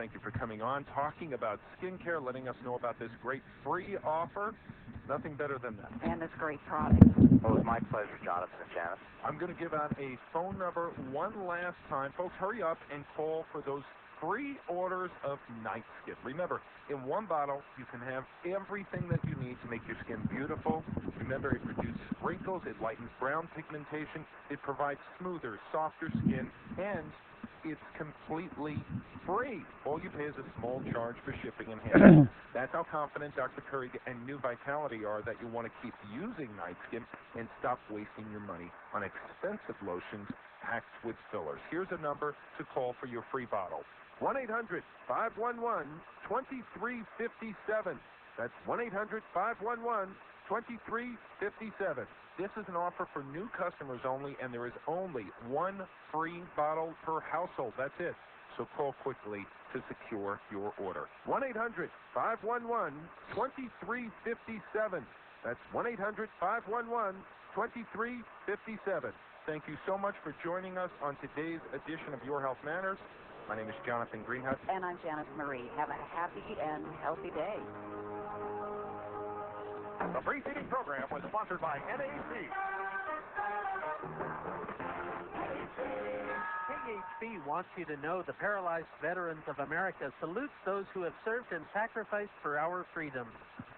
Thank you for coming on, talking about skincare, letting us know about this great free offer. Nothing better than that. And it's great product. Oh, it's my pleasure, Jonathan and Janice. I'm going to give out a phone number one last time. Folks, hurry up and call for those free orders of Night Skin. Remember, in one bottle, you can have everything that you need to make your skin beautiful. Remember, it reduces wrinkles, it lightens brown pigmentation, it provides smoother, softer skin, and it's completely free. All you pay is a small charge for shipping and handling. That's how confident Dr. Curry and New Vitality are that you want to keep using Night Skin and stop wasting your money on expensive lotions packed with fillers. Here's a number to call for your free bottle. 1-800-511-2357. That's 1-800-511-2357. This is an offer for new customers only, and there is only one free bottle per household. That's it. So call quickly to secure your order. 1-800-511-2357. That's 1-800-511-2357. Thank you so much for joining us on today's edition of Your Health Matters. My name is Jonathan Greenhut. And I'm Janice Marie. Have a happy and healthy day. The preceding program was sponsored by NAC. KHB wants you to know the Paralyzed Veterans of America salutes those who have served and sacrificed for our freedom.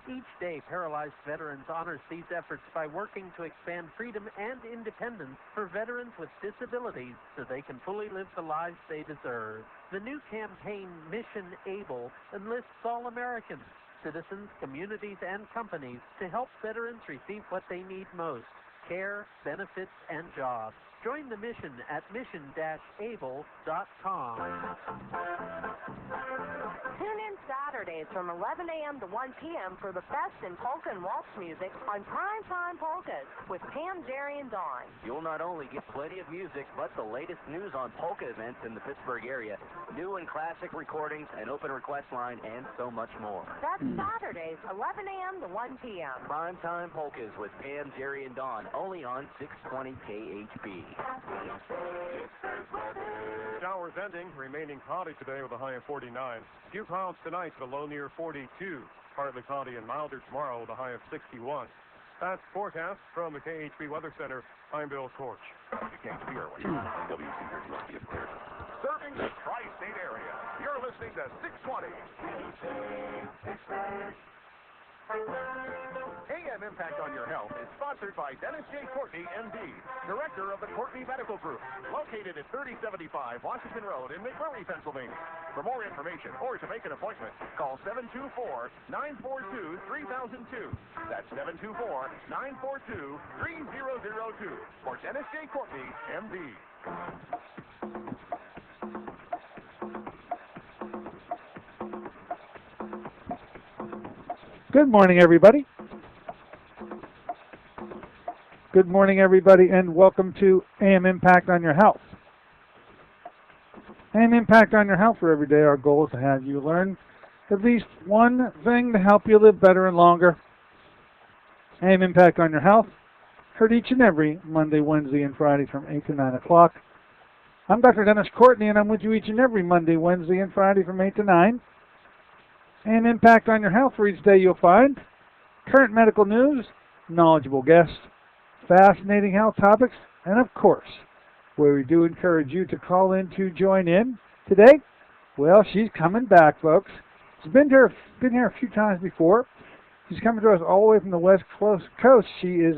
Each day, Paralyzed Veterans honors these efforts by working to expand freedom and independence for veterans with disabilities so they can fully live the lives they deserve. The new campaign, Mission Able, enlists all Americans, citizens, communities, and companies to help veterans receive what they need most: care, benefits, and jobs. Join the mission at mission-able.com. Tune in Saturdays from 11 a.m. to 1 p.m. for the best in polka and waltz music on Primetime Polkas with Pam, Jerry, and Dawn. You'll not only get plenty of music, but the latest news on polka events in the Pittsburgh area, new and classic recordings, an open request line, and so much more. That's Saturdays, 11 a.m. to 1 p.m. Primetime Polkas with Pam, Jerry, and Dawn, only on 620 KHB. Showers ending, remaining cloudy today with a high of 49. Few clouds tonight, the low near 42. Partly cloudy and milder tomorrow with a high of 61. That's forecast from the KHB Weather Center. I'm Bill Korch. KHB Airways. WC30 is clear. Serving the tri-state area. You're listening to 620. AM Impact on Your Health is sponsored by Dennis J. Courtney, MD, Director of the Courtney Medical Group, located at 3075 Washington Road in McMurray, Pennsylvania. For more information or to make an appointment, call 724-942-3002. That's 724-942-3002 for Dennis J. Courtney, MD. Good morning, everybody. Good morning, everybody, and welcome to AM Impact on Your Health. AM Impact on Your Health for every day. Our goal is to have you learn at least one thing to help you live better and longer. AM Impact on Your Health, heard each and every Monday, Wednesday, and Friday from 8 to 9 o'clock. I'm Dr. Dennis Courtney, and I'm with you each and every Monday, Wednesday, and Friday from 8 to 9. And Impact on Your Health, for each day you'll find current medical news, knowledgeable guests, fascinating health topics, and of course, where we do encourage you to call in to join in. Today, well, she's coming back, folks. She's been here a few times before. She's coming to us all the way from the West Coast. She is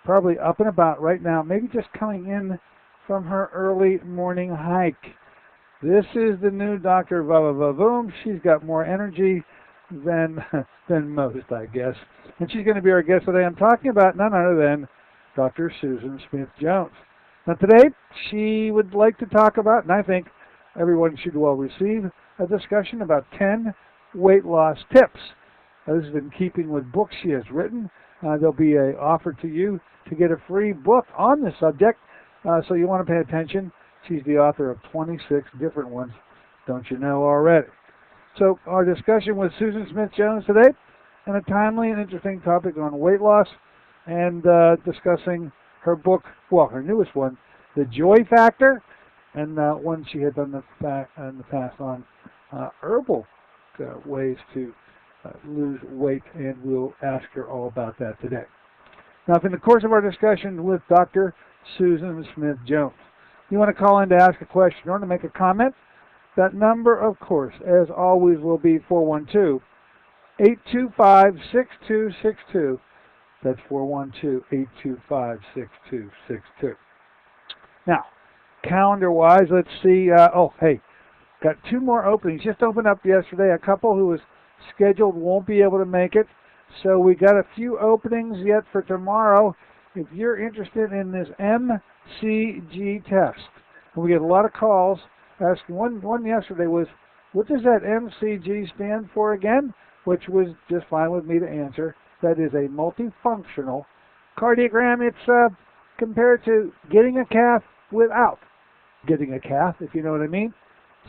probably up and about right now, maybe just coming in from her early morning hike. This is the new Dr. Vavavoom. She's got more energy than most, I guess. And she's going to be our guest today. I'm talking about none other than Dr. Susan Smith-Jones. Now today, she would like to talk about, and I think everyone should well receive, a discussion about 10 weight loss tips. This is in keeping with books she has written. There'll be an offer to you to get a free book on the subject, so you want to pay attention. She's the author of 26 different ones, don't you know already? So our discussion with Susan Smith-Jones today, and a timely and interesting topic on weight loss, and discussing her book, well, her newest one, The Joy Factor, and one she had done in the past on herbal ways to lose weight, and we'll ask her all about that today. Now, if in the course of our discussion with Dr. Susan Smith-Jones, you want to call in to ask a question or to make a comment, that number, of course, as always, will be 412-825-6262. That's 412-825-6262. Now, calendar-wise, let's see. Got 2 more openings. Just opened up yesterday. A couple who was scheduled won't be able to make it. So we got a few openings yet for tomorrow. If you're interested in this MCG test, and we get a lot of calls asking, one yesterday was, what does that MCG stand for again? Which was just fine with me to answer. That is a multifunctional cardiogram. It's compared to getting a cath without getting a cath, if you know what I mean.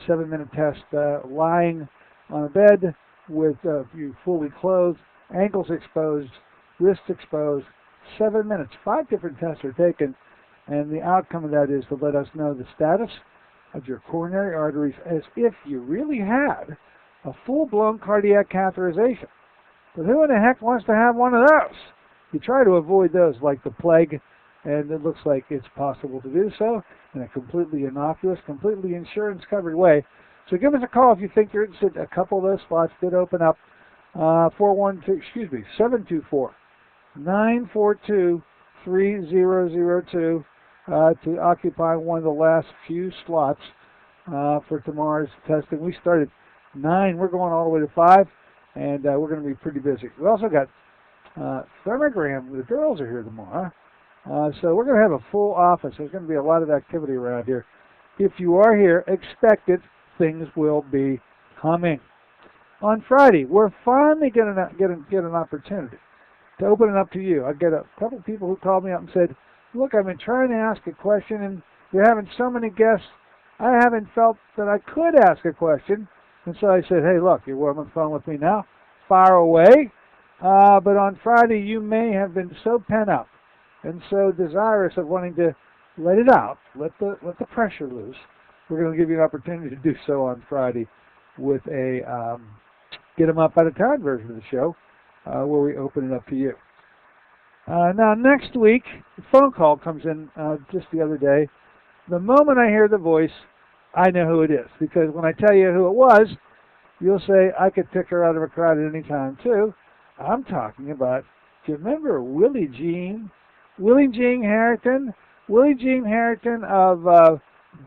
7-minute test, lying on a bed with you fully clothed, ankles exposed, wrists exposed, 7 minutes. 5 different tests are taken, and the outcome of that is to let us know the status of your coronary arteries as if you really had a full-blown cardiac catheterization. But who in the heck wants to have one of those? You try to avoid those like the plague, and it looks like it's possible to do so in a completely innocuous, completely insurance-covered way. So give us a call if you think you're interested. A couple of those slots did open up. 724-942-3002 to occupy one of the last few slots for tomorrow's testing. We started 9. We're going all the way to 5, and we're going to be pretty busy. We also got thermogram. The girls are here tomorrow. So we're going to have a full office. There's going to be a lot of activity around here. If you are here, expect it. Things will be coming. On Friday, we're finally going to get an opportunity to open it up to you. I get a couple of people who called me up and said, look, I've been trying to ask a question, and you're having so many guests, I haven't felt that I could ask a question. And so I said, hey, look, you're on the phone with me now. Fire away. But on Friday, you may have been so pent up and so desirous of wanting to let it out, let the pressure loose. We're going to give you an opportunity to do so on Friday with a get 'em up out of town version of the show where we open it up to you. Now, next week, a phone call comes in just the other day. The moment I hear the voice, I know who it is, because when I tell you who it was, you'll say, I could pick her out of a crowd at any time, too. I'm talking about, do you remember Willie Jean Harrington? Willie Jean Harrington of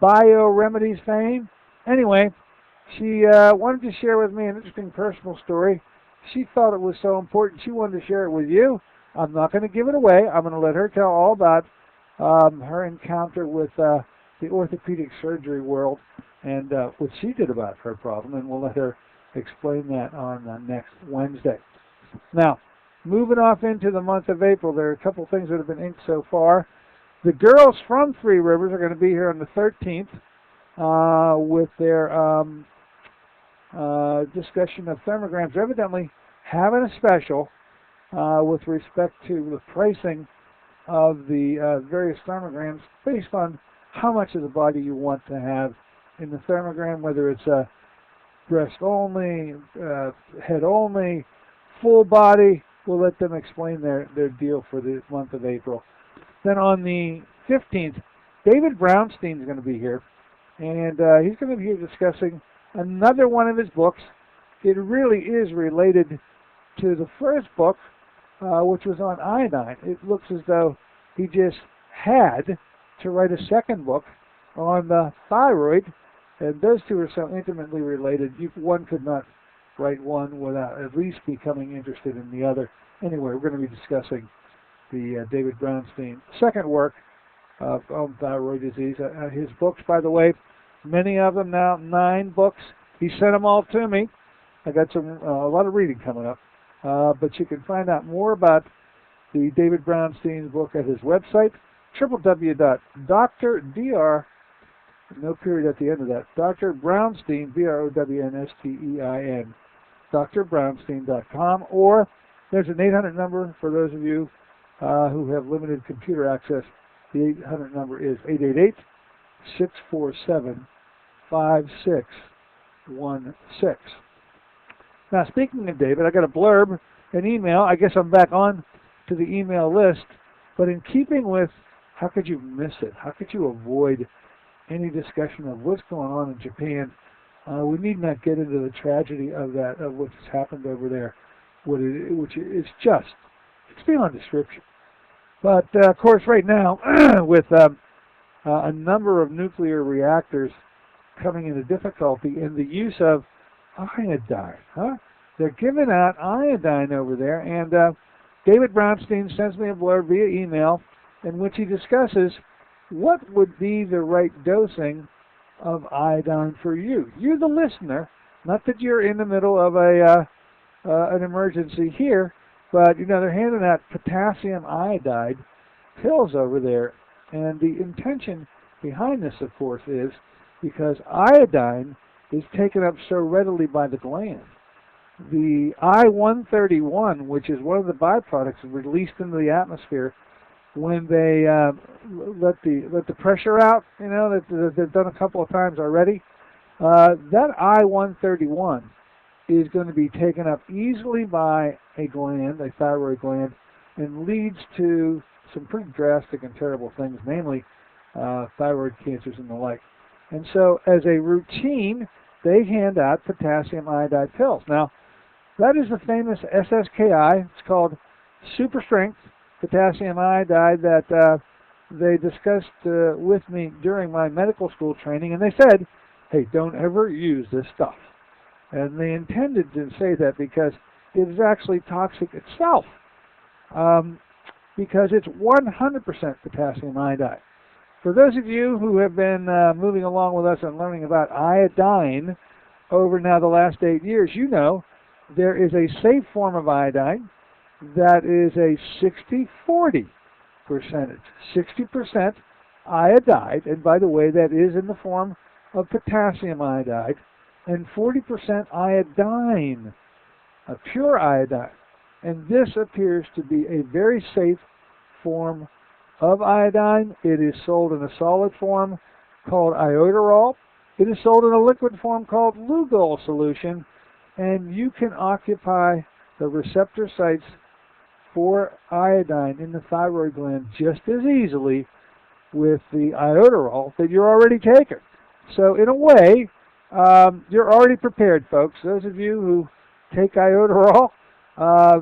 BioRemedies fame. Anyway, she wanted to share with me an interesting personal story. She thought it was so important, she wanted to share it with you. I'm not going to give it away. I'm going to let her tell all about her encounter with the orthopedic surgery world and what she did about her problem, and we'll let her explain that on next Wednesday. Now, moving off into the month of April, there are a couple things that have been inked so far. The girls from Three Rivers are going to be here on the 13th with their discussion of thermograms. They're evidently having a special with respect to the pricing of the various thermograms based on how much of the body you want to have in the thermogram, whether it's breast only, head only, full body. We'll let them explain their deal for the month of April. Then on the 15th, David Brownstein is going to be here, and he's going to be here discussing another one of his books. It really is related to the first book, which was on iodine. It looks as though he just had to write a second book on the thyroid, and those two are so intimately related, one could not write one without at least becoming interested in the other. Anyway, we're going to be discussing the David Brownstein second work on thyroid disease. His books, by the way, many of them now, 9 books. He sent them all to me. I got a lot of reading coming up. But you can find out more about the David Brownstein book at his website, www.dr, no period at the end of that, Dr. Brownstein, BROWNSTEIN, drbrownstein.com, or there's an 800 number for those of you who have limited computer access. The 800 number is Now, speaking of David, I got a blurb, an email. I guess I'm back on to the email list. But in keeping with how could you miss it? How could you avoid any discussion of what's going on in Japan? We need not get into the tragedy of that, of what's happened over there, which is just, it's beyond description. But, of course, right now, with a number of nuclear reactors coming into difficulty in the use of iodine, They're giving out iodine over there, and David Brownstein sends me a blurb via email in which he discusses what would be the right dosing of iodine for you. You, the listener, not that you're in the middle of an emergency here, but, they're handing out potassium iodide pills over there, and the intention behind this, of course, is because iodine is taken up so readily by the gland. The I-131, which is one of the byproducts released into the atmosphere when they let the pressure out, that they've done a couple of times already, that I-131 is going to be taken up easily by a gland, a thyroid gland, and leads to some pretty drastic and terrible things, namely thyroid cancers and the like. And so, as a routine, they hand out potassium iodide pills. Now, that is the famous SSKI. It's called super strength potassium iodide that they discussed with me during my medical school training, and they said, hey, don't ever use this stuff. And they intended to say that because it is actually toxic itself, because it's 100% potassium iodide. For those of you who have been moving along with us and learning about iodine over now the last 8 years, there is a safe form of iodine that is a 60-40 percentage. 60% iodide, and by the way, that is in the form of potassium iodide, and 40% iodine, a pure iodine. And this appears to be a very safe form of iodine. It is sold in a solid form called iodoral. It is sold in a liquid form called Lugol solution, and you can occupy the receptor sites for iodine in the thyroid gland just as easily with the iodoral that you're already taking. So in a way, you're already prepared, folks. Those of you who take iodoral,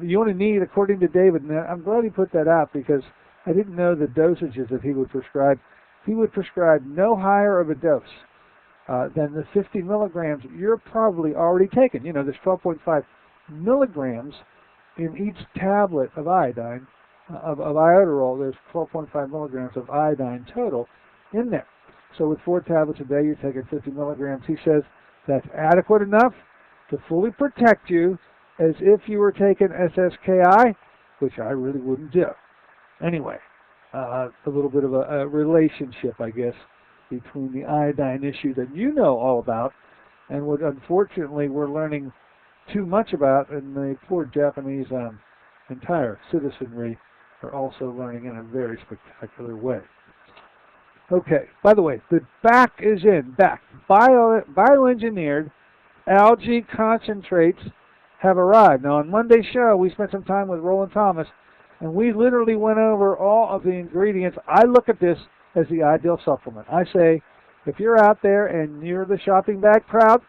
you only need, according to David, and I'm glad he put that out because I didn't know the dosages that he would prescribe. He would prescribe no higher of a dose than the 50 milligrams you're probably already taking. There's 12.5 milligrams in each tablet of iodine, of iodoral. There's 12.5 milligrams of iodine total in there. So with 4 tablets a day, you're taking 50 milligrams. He says that's adequate enough to fully protect you as if you were taking SSKI, which I really wouldn't do. Anyway, a little bit of a relationship, I guess, between the iodine issue that you know all about and what unfortunately we're learning too much about, and the poor Japanese entire citizenry are also learning in a very spectacular way. Okay, by the way, the back is in. Bioengineered algae concentrates have arrived. Now, on Monday's show, we spent some time with Roland Thomas, and we literally went over all of the ingredients. I look at this as the ideal supplement. I say, if you're out there and you're the shopping bag crowd,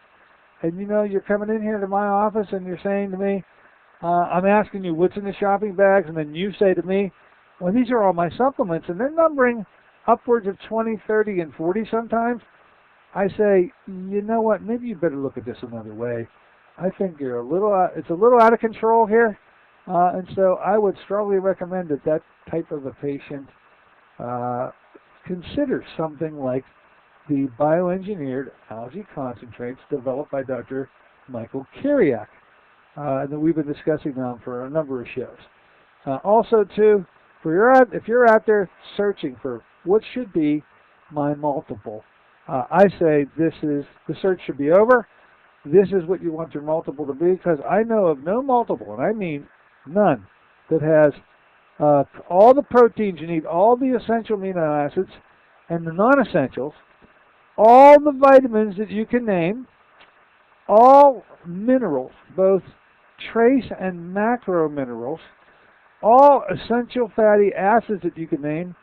and you're coming in here to my office and you're saying to me, I'm asking you what's in the shopping bags, and then you say to me, well, these are all my supplements, and they're numbering upwards of 20, 30, and 40 sometimes. I say, you know what, maybe you better look at this another way. I think you're it's a little out of control here, and so I would strongly recommend that type of a patient consider something like the bioengineered algae concentrates developed by Dr. Michael Kiriak, that we've been discussing now for a number of shows. Also, too, if you're out there searching for what should be my multiple, I say the search should be over. This is what you want your multiple to be, because I know of no multiple, and I mean none, that has all the proteins you need, all the essential amino acids, and the non-essentials, all the vitamins that you can name, all minerals, both trace and macro minerals, all essential fatty acids that you can name,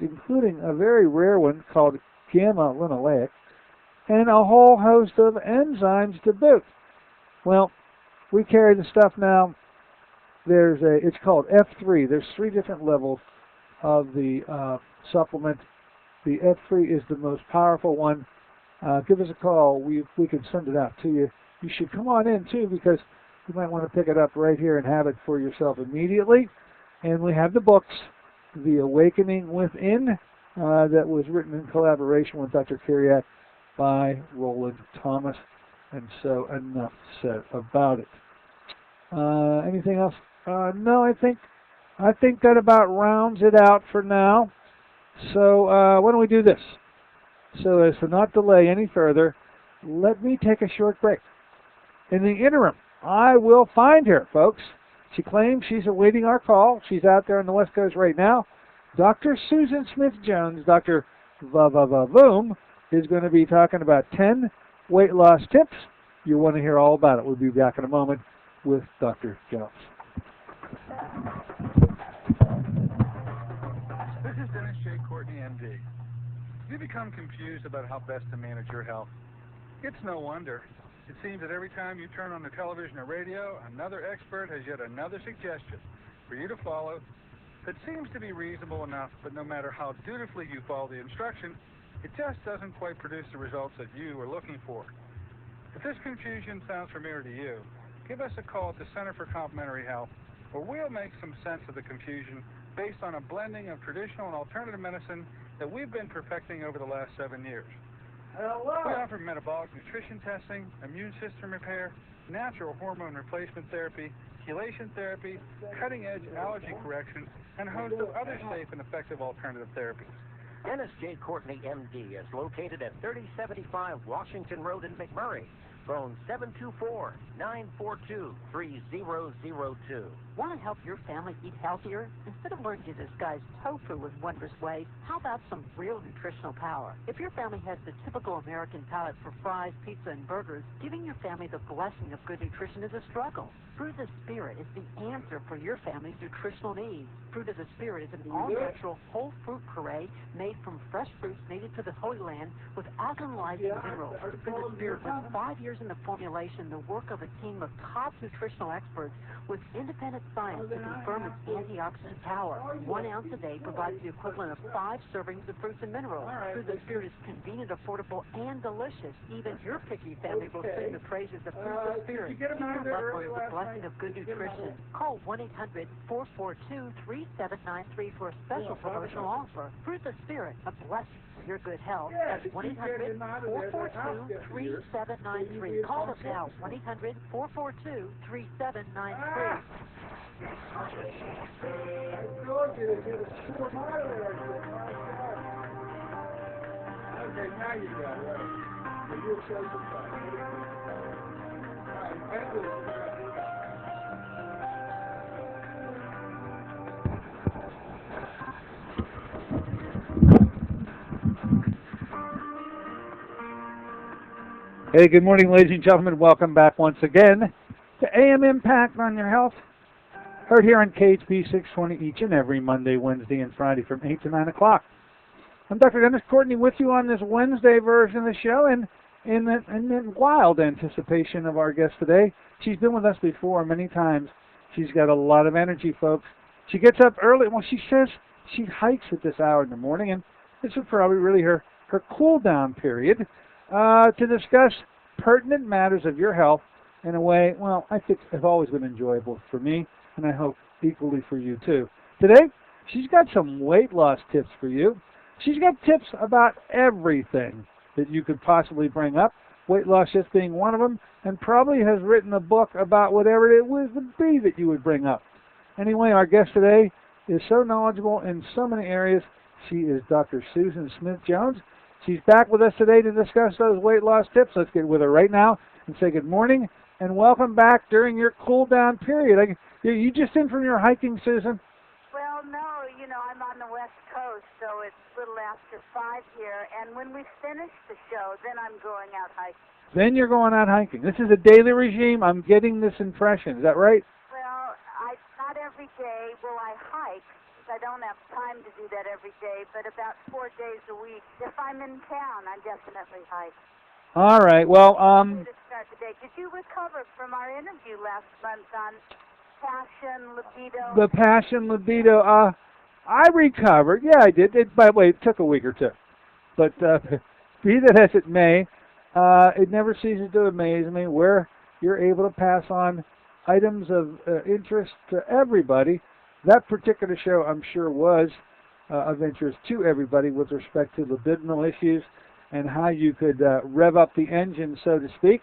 including a very rare one called gamma-linoleic, and a whole host of enzymes to boot. Well, we carry the stuff now. It's called F3. There's 3 different levels of the supplement. The F3 is the most powerful one. Give us a call. We can send it out to you. You should come on in too, because you might want to pick it up right here and have it for yourself immediately. And we have the books, The Awakening Within, that was written in collaboration with Dr. Kiriak by Roland Thomas. And so enough said about it. Anything else? No, I think that about rounds it out for now. So why don't we do this? So as to not delay any further, let me take a short break. In the interim, I will find her, folks. She claims she's awaiting our call. She's out there on the West Coast right now. Dr. Susan Smith-Jones, Dr. Voom, is going to be talking about 10 weight loss tips. You'll want to hear all about it. We'll be back in a moment with Dr. Jones. This is Dennis J. Courtney, MD. Have you become confused about how best to manage your health? It's no wonder. It seems that every time you turn on the television or radio, another expert has yet another suggestion for you to follow that seems to be reasonable enough, but no matter how dutifully you follow the instruction, it just doesn't quite produce the results that you are looking for. If this confusion sounds familiar to you, give us a call at the Center for Complementary Health, where we'll make some sense of the confusion based on a blending of traditional and alternative medicine that we've been perfecting over the last 7 years. We offer metabolic nutrition testing, immune system repair, natural hormone replacement therapy, chelation therapy, cutting-edge allergy correction, and a host of other safe and effective alternative therapies. Dennis J. Courtney, MD, is located at 3075 Washington Road in McMurray. Phone 724-942-3002. Want to help your family eat healthier? Instead of learning to disguise tofu with wondrous ways, how about some real nutritional power? If your family has the typical American palate for fries, pizza, and burgers, giving your family the blessing of good nutrition is a struggle. Fruit of the Spirit is the answer for your family's nutritional needs. Fruit of the Spirit is an all-natural whole fruit puree made from fresh fruits native to the Holy Land with alkalinizing minerals. Fruit of the Spirit was 5 years in the formulation, the work of a team of top nutritional experts with independent science to confirm its antioxidant power. 1 ounce a day provides the equivalent of 5 servings of fruits and minerals. Fruit of the Spirit is convenient, affordable, and delicious. Even your picky family will sing the praises of Fruit of the Spirit. Give your loved ones the blessing of good nutrition. Call 1-800-442-3793 for a special promotional offer. Fruit of the Spirit, a blessing for your good health. That's 1-800-442-3793. Call us now, 1-800-442-3793. Okay, now you got it. You're so Hey, good morning, ladies and gentlemen. Welcome back once again to AM Impact on Your Health. Heard here on KHP 620 each and every Monday, Wednesday, and Friday from 8 to 9 o'clock. I'm Dr. Dennis Courtney with you on this Wednesday version of the show, and in wild anticipation of our guest today. She's been with us before many times. She's got a lot of energy, folks. She gets up early. Well, she says she hikes at this hour in the morning, and this is probably really her cool-down period to discuss pertinent matters of your health in a way, well, I think have always been enjoyable for me, and I hope equally for you too. Today, she's got some weight loss tips for you. She's got tips about everything that you could possibly bring up, weight loss just being one of them, and probably has written a book about whatever it would be that you would bring up. Anyway, our guest today is so knowledgeable in so many areas. She is Dr. Susan Smith-Jones. She's back with us today to discuss those weight loss tips. Let's get with her right now and say good morning and welcome back during your cool-down period. You just in from your hiking, Susan? Well, no, I'm on the West Coast, so it's a little after 5 here, and when we finish the show, then I'm going out hiking. Then you're going out hiking. This is a daily regime. I'm getting this impression. Is that right? Well, not every day will I hike, because I don't have time to do that every day, but about 4 days a week. If I'm in town, I definitely hike. All right. Well, To start the day. Did you recover from our interview last month on passion, libido? the passion, libido, I recovered. Yeah, I did. By the way, it took a week or two. But be that as it may, it never ceases to amaze me where you're able to pass on items of interest to everybody. That particular show, I'm sure, was of interest to everybody with respect to libidinal issues and how you could rev up the engine, so to speak.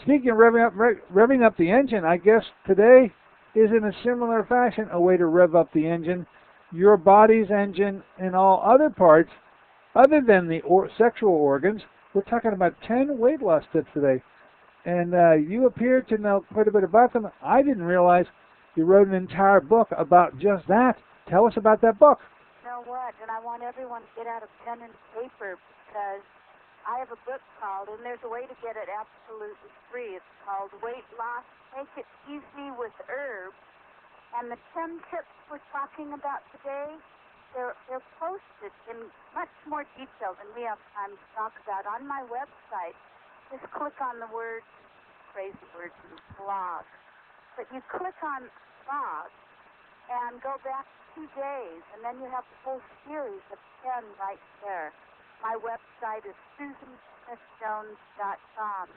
Speaking of revving up the engine, I guess today is in a similar fashion a way to rev up the engine. Your body's engine and all other parts, other than the sexual organs. We're talking about 10 weight loss tips today. And you appear to know quite a bit about them. I didn't realize you wrote an entire book about just that. Tell us about that book. You know what? And I want everyone to get out a pen and paper, because I have a book called, and there's a way to get it absolutely free. It's called Weight Loss, Take It Easy with Herbs. And the 10 tips we're talking about today, they're posted in much more detail than we have time to talk about on my website. Just click on the word, crazy words, blog. But you click on blog and go back 2 days, and then you have the whole series of 10 right there. My website is SusanSmithJones.com.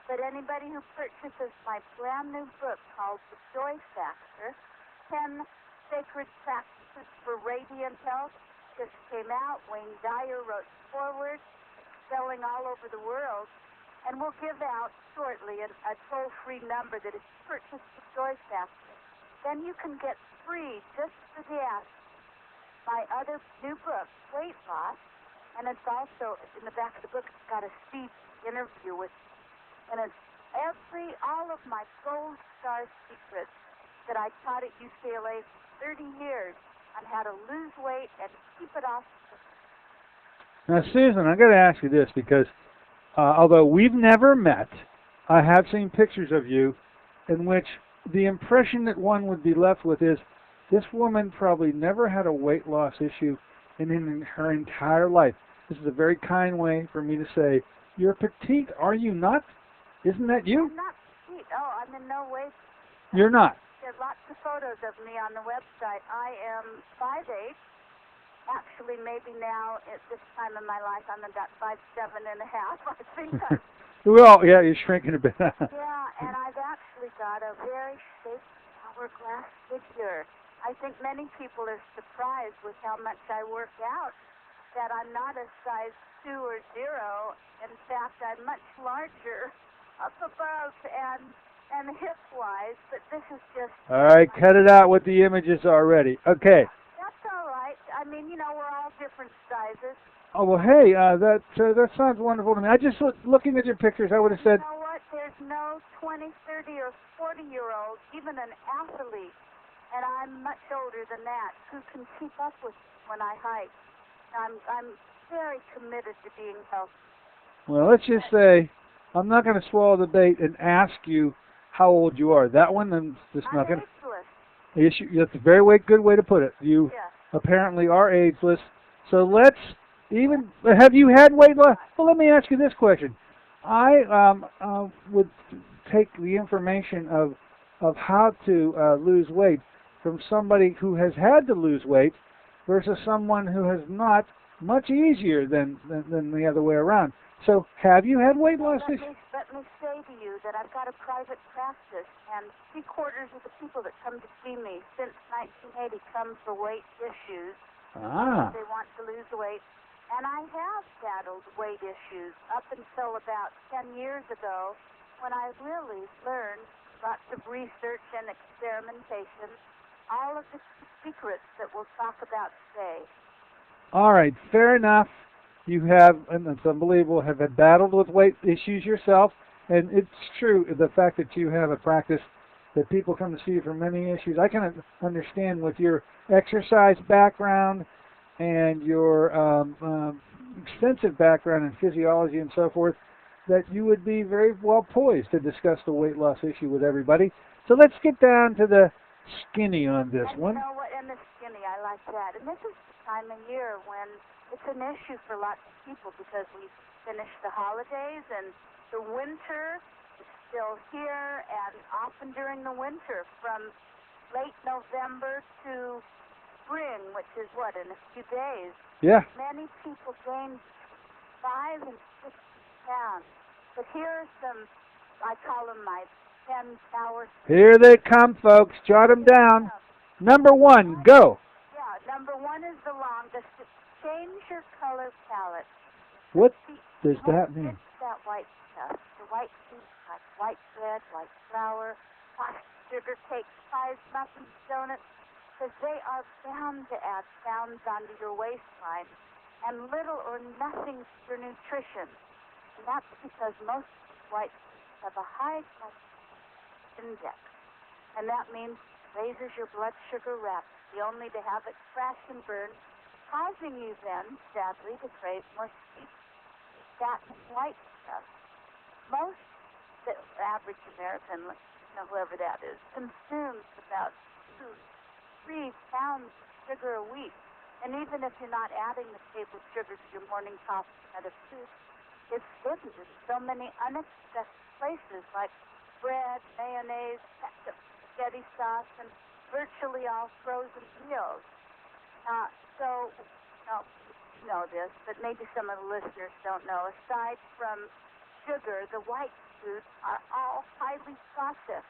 But anybody who purchases my brand new book called The Joy Factor, 10 Sacred Practices for Radiant Health, just came out. Wayne Dyer wrote forward, selling all over the world. And we'll give out shortly a toll-free number that is purchased The Joy Factor. Then you can get free, just for the ask, my other new book, Weight Loss. And it's also, in the back of the book, it's got a Steve interview with me. And it's all of my gold star secrets that I taught at UCLA for 30 years on how to lose weight and keep it off. Now, Susan, I've got to ask you this, because although we've never met, I have seen pictures of you in which the impression that one would be left with is this woman probably never had a weight loss issue in her entire life. This is a very kind way for me to say, you're petite, are you not? Isn't that you? I'm not petite. Oh, I'm in no way. You're not. There's lots of photos of me on the website. I am 5'8". Actually, maybe now at this time in my life, I'm about 5'7.5". I think I'm Well, yeah, you're shrinking a bit. yeah, and I've actually got a very shaped hourglass figure. I think many people are surprised with how much I work out, that I'm not a size 2 or 0. In fact, I'm much larger up above and hip-wise, but this is just... All right, cut it out with the images already. Okay. That's all right. I mean, you know, we're all different sizes. Oh, well, hey, that sounds wonderful to me. I just, looking at your pictures, I would have said... You know what? There's no 20, 30, or 40-year-old, even an athlete, and I'm much older than that, who can keep up with me when I hike. I'm very committed to being healthy. Well, let's just say, I'm not going to swallow the bait and ask you how old you are. That one, I'm just not going to... ageless. That's a very good way to put it. You Yeah. apparently are ageless. So let's even... Have you had weight loss? Well, let me ask you this question. I would take the information of how to lose weight from somebody who has had to lose weight versus someone who has not, much easier than the other way around. So, have you had weight loss issues? Let me say to you that I've got a private practice, and 3/4 of the people that come to see me since 1980 come for weight issues. Ah. They want to lose weight. And I have battled weight issues up until about 10 years ago, when I really learned lots of research and experimentation, all of the secrets that we'll talk about today. All right, fair enough. You have, and it's unbelievable, have battled with weight issues yourself, and it's true, the fact that you have a practice that people come to see you for many issues. I can understand with your exercise background and your extensive background in physiology and so forth, that you would be very well poised to discuss the weight loss issue with everybody. So let's get down to the skinny on this and one. You know what? And the skinny, I like that. And this is the time of year when it's an issue for lots of people because we finish the holidays and the winter is still here, and often during the winter from late November to spring, which is what, in a few days, Yeah. many people gain 5 and 6 pounds. But here are some, I call them my 10 power. Here they come, folks. Jot them down. Number 1, go. Yeah, number 1 is the longest. Change your color palette. What does that mean? It's that white stuff. The white sweets like white bread, white flour, hot sugar cakes, pies, muffins, donuts, because they are bound to add pounds onto your waistline and little or nothing to your nutrition. And that's because most white sweets have a high glycemic index. And that means raises your blood sugar rapidly, only to have it crash and burn, causing you then, sadly, to crave more sweet, fat, and white stuff. Most, the average American, whoever that is, consumes about 2-3 pounds of sugar a week. And even if you're not adding the table sugar to your morning coffee instead of soup, it's hidden in so many unexpected places like bread, mayonnaise, ketchup, spaghetti sauce, and virtually all frozen meals. So, you know this, but maybe some of the listeners don't know. Aside from sugar, the white foods are all highly processed.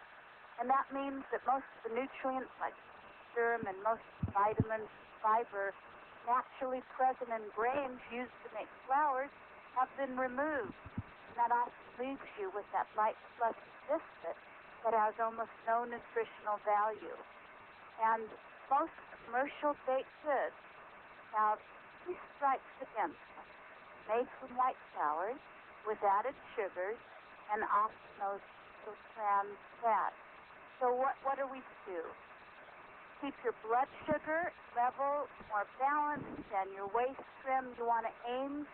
And that means that most of the nutrients like serum and most vitamins, fiber, naturally present in grains used to make flours have been removed. And that often leaves you with that light, fluffy biscuit that has almost no nutritional value. And most commercial baked goods have 3 stripes against them, made from white flour with added sugars and often those trans fats. So what are we to do? Keep your blood sugar level more balanced and your waist trim. You want to aim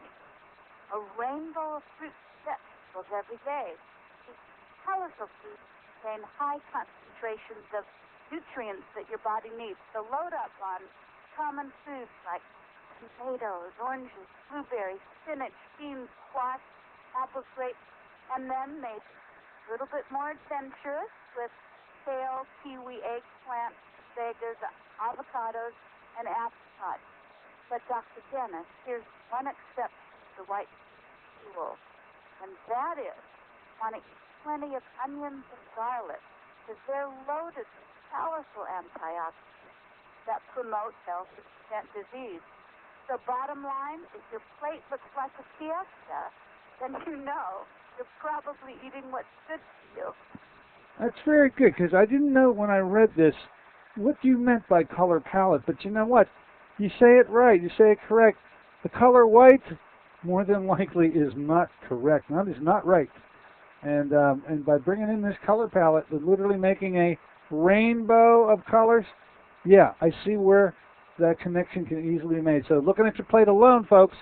a rainbow of fruits and vegetables every day. These colorful foods contain high concentrations of nutrients that your body needs. So load up on common foods like tomatoes, oranges, blueberries, spinach, beans, squash, apple, grapes, and then made a little bit more adventurous with kale, kiwi, eggplant, vegas, avocados, and apricots. But Dr. Dennis, here's one exception to the white rule, and that is want to eat plenty of onions and garlic because they're loaded with powerful antioxidants that promote health and prevent disease. So bottom line, if your plate looks like a fiesta, then you know you're probably eating what's good for you. That's very good, because I didn't know when I read this what you meant by color palette. But you know what? You say it right. You say it correct. The color white, more than likely, is not correct. That is not right. And by bringing in this color palette, literally making a rainbow of colors, yeah, I see where that connection can easily be made. So looking at your plate alone, folks,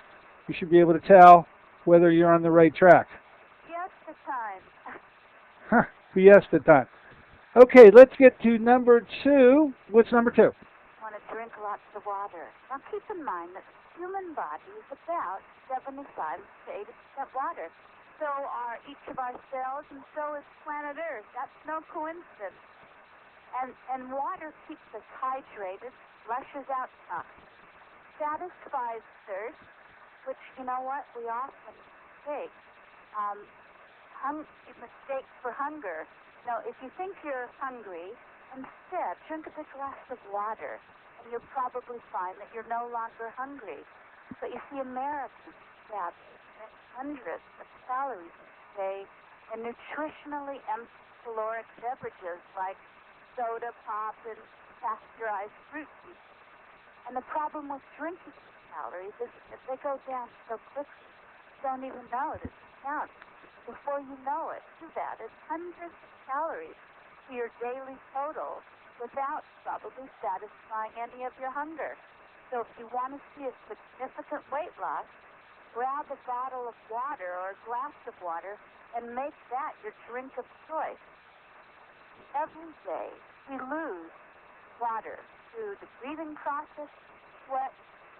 you should be able to tell whether you're on the right track. Fiesta time. Huh, fiesta time. Okay, let's get to number 2. What's number 2? Want to drink lots of water. Now keep in mind that the human body is about 75 to 80% water. So are each of our cells, and so is planet Earth. That's no coincidence. And water keeps us hydrated, flushes out toxins, satisfies thirst, which, you know what, we often mistake. Mistake for hunger. Now, if you think you're hungry, instead drink a big glass of water, and you'll probably find that you're no longer hungry. But you see, Americans have hundreds of calories a day in nutritionally empty caloric beverages like soda, pop, and pasteurized fruit juice. And the problem with drinking calories is that they go down so quickly, you don't even know it. It's count. Before you know it, you've added hundreds of calories to your daily total without probably satisfying any of your hunger. So if you want to see a significant weight loss, grab a bottle of water or a glass of water and make that your drink of choice. Every day we lose water through the breathing process, sweat,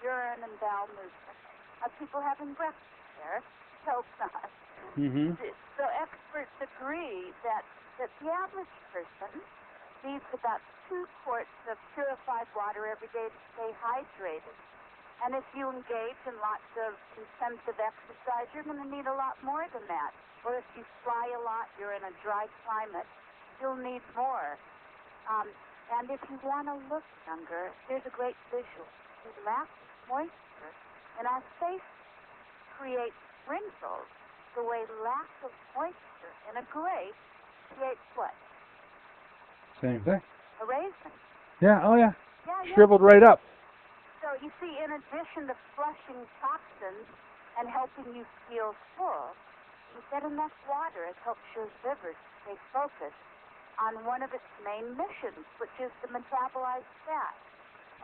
urine, and bowel movement. Are people having breakfast there? Hope not. Mm-hmm. So experts agree that the average person needs about 2 quarts of purified water every day to stay hydrated. And if you engage in lots of intensive exercise, you're going to need a lot more than that. Or if you fly a lot, you're in a dry climate, you'll need more. And if you want to look younger, here's a great visual. The lack of moisture in our face creates wrinkles the way lack of moisture in a grape creates what? Same thing. A raisin. Yeah, oh yeah. Yeah. Shriveled right up. So you see, in addition to flushing toxins and helping you feel full, you get enough water. It helps your liver stay focused on one of its main missions, which is to metabolize fat.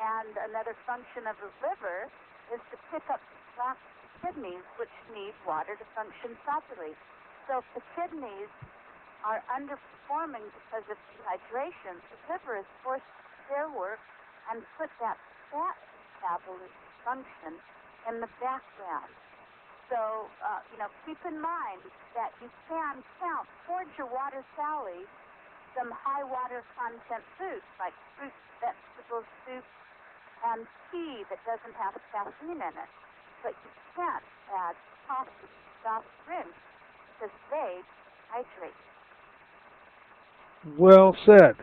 And another function of the liver is to pick up slack kidneys, which need water to function properly. So if the kidneys are underperforming because of dehydration, the liver is forced to do their work and put that fat metabolism function in the background. So, keep in mind that you can count towards your water tally some high water content foods like fruits, vegetables, soups, and tea that doesn't have caffeine in it. But you can't add coffee, soft drinks, because they hydrate. Well said.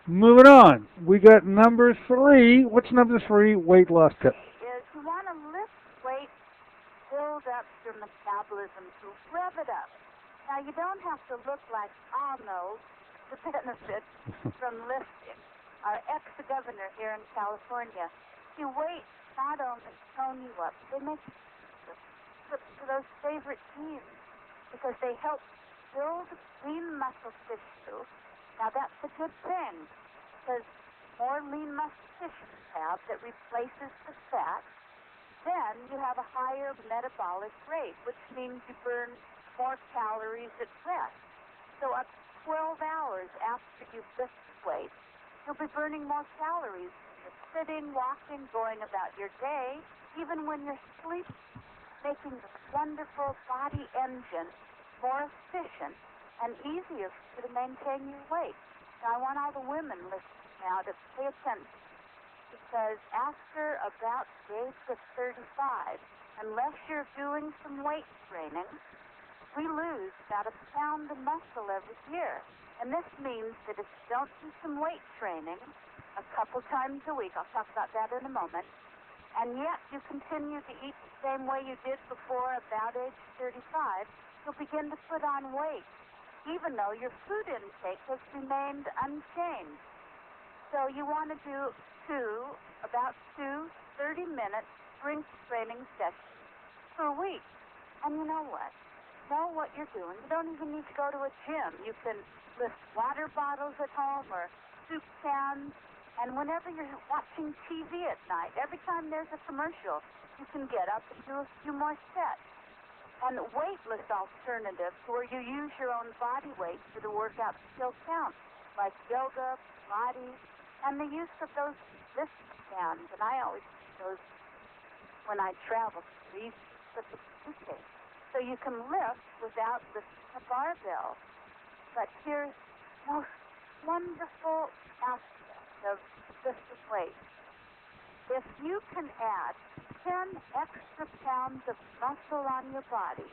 Moving on. We got number 3. What's number 3 weight loss tip? Is you want to lift weight, build up your metabolism, to rev it up. Now, you don't have to look like Arnold to benefit from lifting. Our ex-governor here in California, weights not only tone you up, they make you for those favorite teams because they help build lean muscle tissue. Now, that's a good thing because more lean muscle tissue you have that replaces the fat, then you have a higher metabolic rate, which means you burn more calories at rest. So up to 12 hours after you lift weight, you'll be burning more calories. You're sitting, walking, going about your day, even when you're sleeping, making the wonderful body engine more efficient and easier for you to maintain your weight. Now, I want all the women listening now to pay attention because after about the age of 35, unless you're doing some weight training, we lose about 1 pound of muscle every year. And this means that if you don't do some weight training a couple times a week, I'll talk about that in a moment, and yet you continue to eat the same way you did before about age 35, you'll begin to put on weight, even though your food intake has remained unchanged. So you want to do about two 30-minute strength training sessions per week. And you know what? Know what you're doing. You don't even need to go to a gym. You can lift water bottles at home or soup cans. And whenever you're watching TV at night, every time there's a commercial, you can get up and do a few more sets. And weightless alternatives where you use your own body weight for the workout still count, like yoga, Pilates, and the use of those lift stands. And I always use those when I travel. They're easy to put the suitcase. So you can lift without lifting a barbell. But here's the most wonderful aspect of lifting weights. If you can add 10 extra pounds of muscle on your body,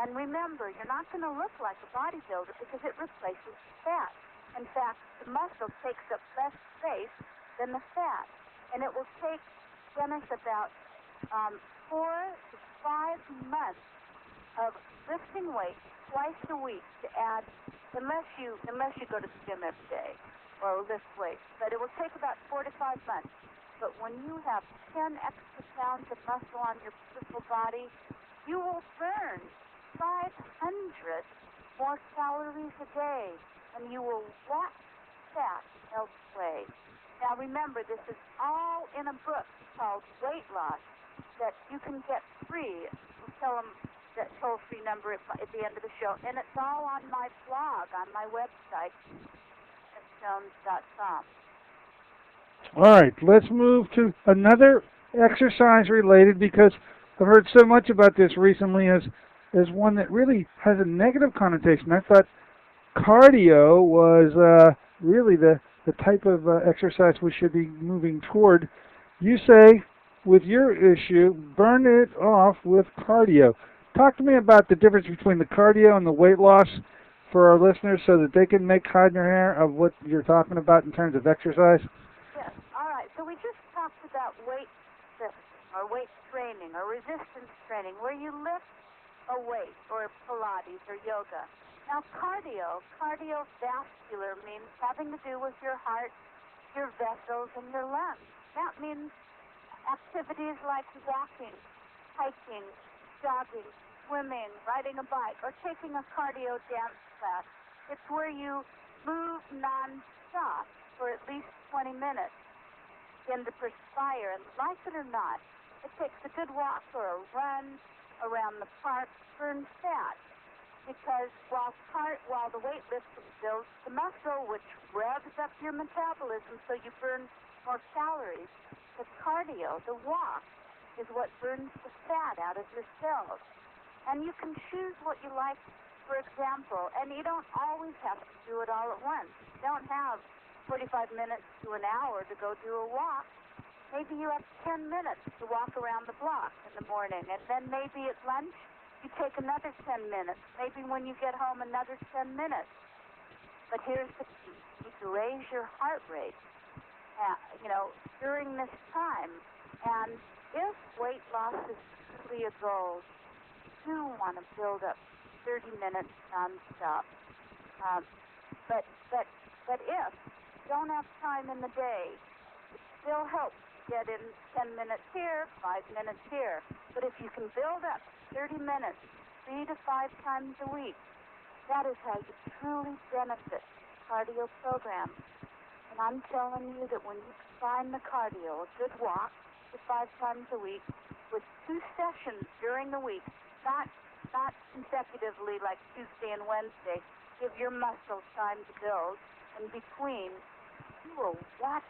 and remember, you're not going to look like a bodybuilder because it replaces fat. In fact, the muscle takes up less space than the fat. And it will take Dennis about 4 to 5 months of lifting weights twice a week to add, unless you go to the gym every day or lift weights. But it will take about 4 to 5 months. But when you have 10 extra pounds of muscle on your beautiful body, you will burn 500 more calories a day, and you will wax fat elsewhere. Now remember, this is all in a book called Weight Loss that you can get free tell them that toll-free number at the end of the show. And it's all on my blog, on my website, jones.com. All right, let's move to another exercise related, because I've heard so much about this recently as one that really has a negative connotation. I thought cardio was really the type of exercise we should be moving toward. You say, with your issue, burn it off with cardio. Talk to me about the difference between the cardio and the weight loss for our listeners so that they can make head nor hair of what you're talking about in terms of exercise. Yes. All right. So we just talked about weight lifting or weight training or resistance training, where you lift a weight, or Pilates or yoga. Now, cardiovascular means having to do with your heart, your vessels, and your lungs. That means activities like walking, hiking, jogging, swimming, riding a bike, or taking a cardio dance class. It's where you move non-stop for at least 20 minutes, begin to perspire, and like it or not, it takes a good walk or a run around the park, burn fat. Because while the weightlifting builds the muscle, which revs up your metabolism so you burn more calories, the cardio, the walk, is what burns the fat out of your cells. And you can choose what you like, for example, and you don't always have to do it all at once. You don't have 45 minutes to an hour to go do a walk. Maybe you have 10 minutes to walk around the block in the morning, and then maybe at lunch you take another 10 minutes. Maybe when you get home, another 10 minutes. But here's the key. You need to raise your heart rate, during this time. And if weight loss is really a goal, you do want to build up 30 minutes nonstop. But if you don't have time in the day, it still helps get in 10 minutes here, 5 minutes here. But if you can build up 30 minutes, 3 to 5 times a week, that is how you truly benefit the cardio program. And I'm telling you that when you combine the cardio, a good walk, 5 times a week, with 2 sessions during the week, not consecutively like Tuesday and Wednesday, give your muscles time to build. In between, you will watch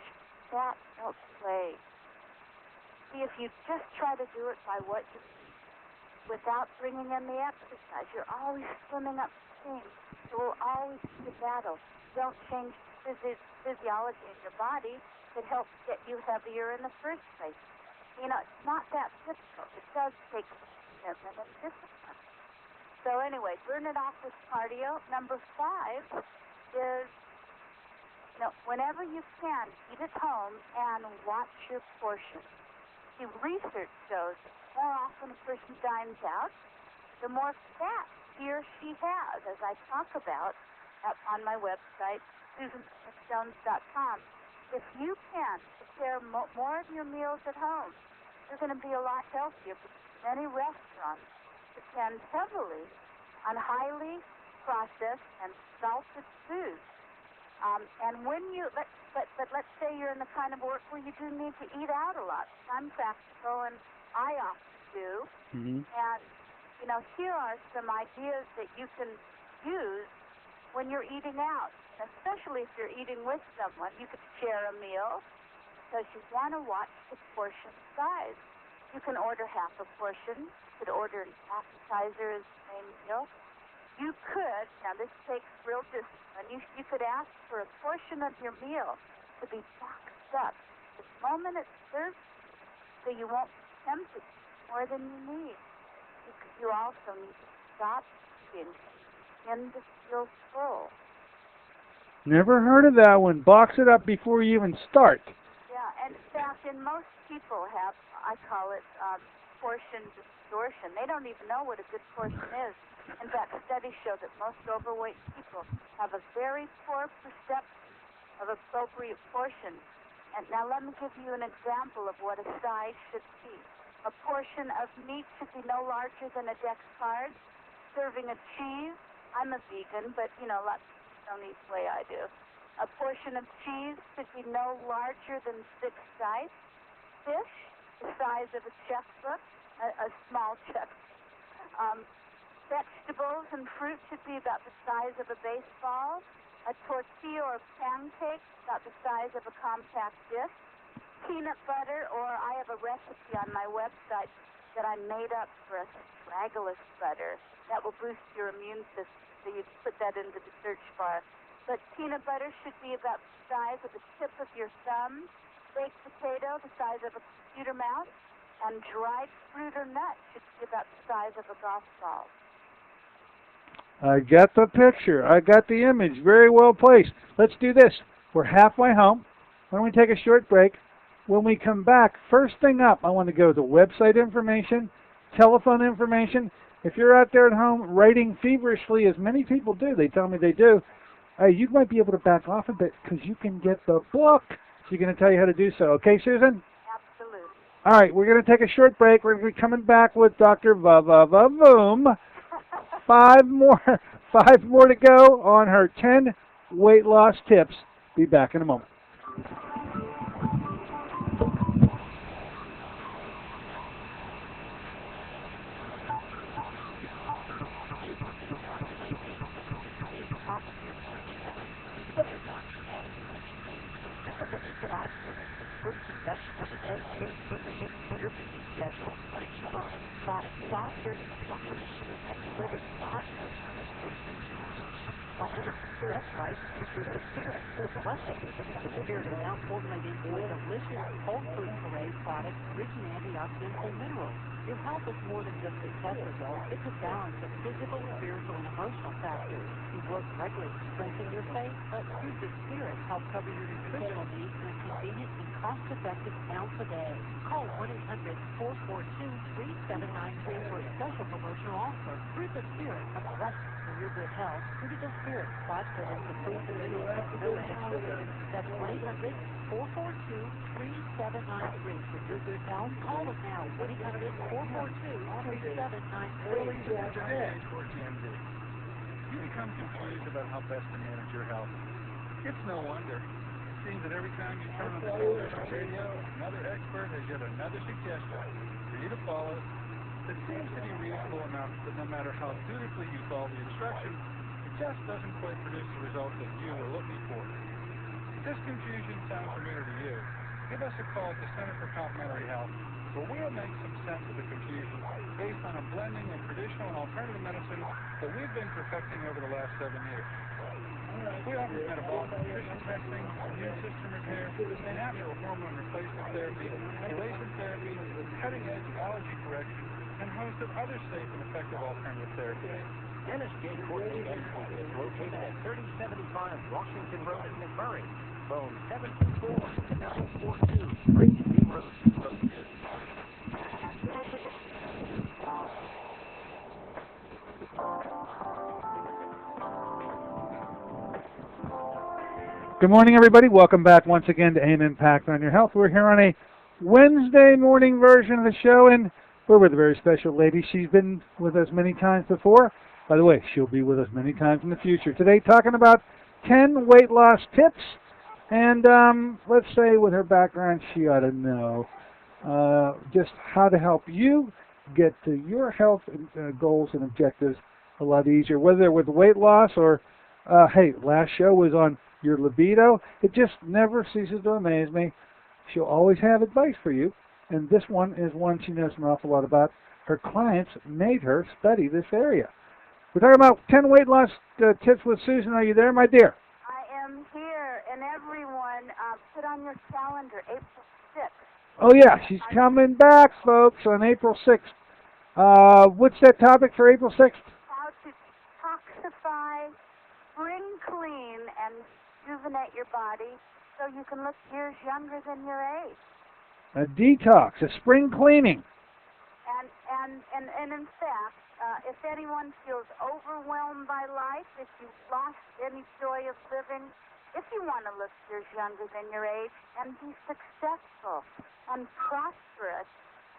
that outplay. See, if you just try to do it by what you eat, without bringing in the exercise, you're always swimming upstream. It will always be a battle. Don't change physiology in your body that helps get you heavier in the first place. It's not that difficult. It does take commitment and discipline. So anyway, burn it off with cardio. Number 5 is, whenever you can, eat at home and watch your portions. See, research shows that the more often a person dines out, the more fat he or she has, as I talk about on my website, SusanSmithJones.com. If you can prepare more of your meals at home, you're going to be a lot healthier, because many restaurants depend heavily on highly processed and salted foods. And when but let's say you're in the kind of work where you do need to eat out a lot. I'm practical, and I often do. Mm-hmm. And, here are some ideas that you can use when you're eating out, especially if you're eating with someone. You could share a meal, because you want to watch the portion size. You can order half a portion. You could order an appetizer as the main meal. You could, now this takes real discipline, you could ask for a portion of your meal to be boxed up the moment it's served, so you won't be tempted more than you need. You also need to stop eating and to feel full. Never heard of that one. Box it up before you even start. Yeah, and in fact, most people have, I call it portion distortion. They don't even know what a good portion is. In fact, studies show that most overweight people have a very poor perception of appropriate portions. And now let me give you an example of what a size should be. A portion of meat should be no larger than a deck card. Serving of cheese, I'm a vegan, but lots of people don't eat the way I do. A portion of cheese should be no larger than 6 dice. Fish, the size of a checkbook, a small checkbook. Vegetables and fruit should be about the size of a baseball. A tortilla or pancake about the size of a compact disc. Peanut butter, or I have a recipe on my website that I made up for astragalus butter. That will boost your immune system, so you put that into the search bar. But peanut butter should be about the size of the tip of your thumb. Baked potato, the size of a computer mouse. And dried fruit or nut should be about the size of a golf ball. I got the picture. I got the image. Very well placed. Let's do this. We're halfway home. Why don't we take a short break? When we come back, first thing up, I want to go to website information, telephone information. If you're out there at home writing feverishly, as many people do, they tell me they do, you might be able to back off a bit because you can get the book. She's going to tell you how to do so. Okay, Susan? Absolutely. All right, we're going to take a short break. We're going to be coming back with Dr. Vavavoom. Five more to go on her 10 weight loss tips. Be back in a moment. That's right. The Spirit is now formulated into a delicious whole food parade product rich in antioxidants and minerals. Your health is more than just a test result. It's a balance of physical, spiritual, and emotional factors. You work regularly to strengthen your faith, but Fruit the Spirit help cover your nutritional needs in a convenient and cost-effective ounce a day. Call 1-800-442-3793 for a special promotional offer. Fruit the Spirit, a blessing for your good health. Fruit the Spirit, spots that is the food that is no sugar. That's 1-800-442-3793 for your good health. Call us now, 1-800-442-3793. You become confused about how best to manage your health. It's no wonder. It seems that every time you turn on the television or radio, another expert has yet another suggestion for you to follow that seems to be reasonable enough that no matter how dutifully you follow the instructions, it just doesn't quite produce the results that you were looking for. If this confusion sounds familiar to you, give us a call at the Center for Complementary Health, where we'll make some sense of the confusion based on a blending of traditional and alternative medicine that we've been perfecting over the last 7 years. We offer metabolic nutrition testing, immune system repair, natural hormone replacement therapy, chelation therapy, cutting-edge allergy correction, and a host of other safe and effective alternative therapies. Dennis J. Courtney MD is located at 3075 Washington Road in McMurray. Phone 724-942-3002. Good morning, everybody. Welcome back once again to AIM Impact on Your Health. We're here on a Wednesday morning version of the show, and we're with a very special lady. She's been with us many times before. By the way, she'll be with us many times in the future. Today, talking about 10 weight loss tips. And let's say with her background, she ought to know just how to help you get to your health goals and objectives a lot easier, whether with weight loss or, hey, last show was on your libido. It just never ceases to amaze me. She'll always have advice for you, and this one is one she knows an awful lot about. Her clients made her study this area. We're talking about 10 weight loss tips with Susan. Are you there, my dear? I am here, and everyone, put on your calendar, April 6th. Oh, yeah, she's coming back, folks, on April 6th. What's that topic for April 6th? How to detoxify, spring clean, and rejuvenate your body so you can look years younger than your age. A detox, a spring cleaning. And in fact, if anyone feels overwhelmed by life, if you've lost any joy of living, if you want to look years younger than your age and be successful and prosperous,